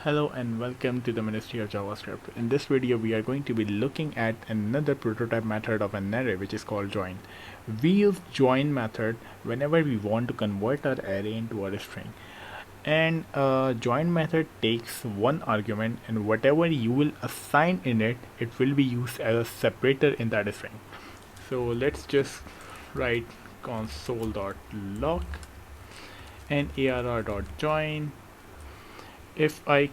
Hello and welcome to the Ministry of JavaScript. In this video we are going to be looking at another prototype method of an array which is called join. We use join method whenever we want to convert our array into a string. And join method takes one argument, and whatever you will assign in it, it will be used as a separator in that string. So let's just write console.log and arr.join. If I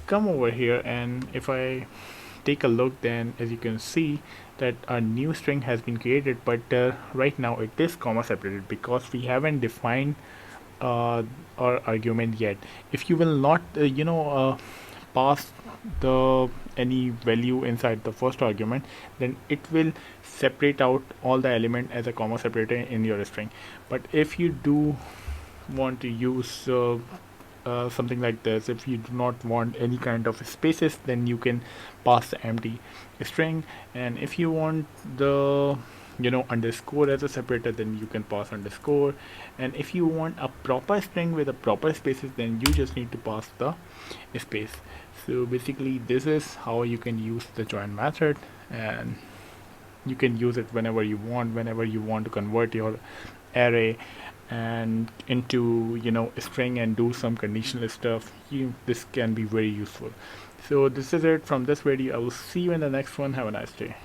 come over here and if I take a look, then as you can see that a new string has been created, but right now it is comma separated because we haven't defined our argument yet. If you will not pass the any value inside the first argument, then it will separate out all the element as a comma separator in your string. But if you do want to use something like this, if you do not want any kind of spaces, then you can pass the empty string. And if you want the underscore as a separator, then you can pass underscore. And if you want a proper string with a proper spaces, then you just need to pass the space. So basically this is how you can use the join method, and you can use it whenever you want to convert your array and into a string and do some conditional stuff. This can be very useful. So this is it from this video. I will see you in the next one. Have a nice day.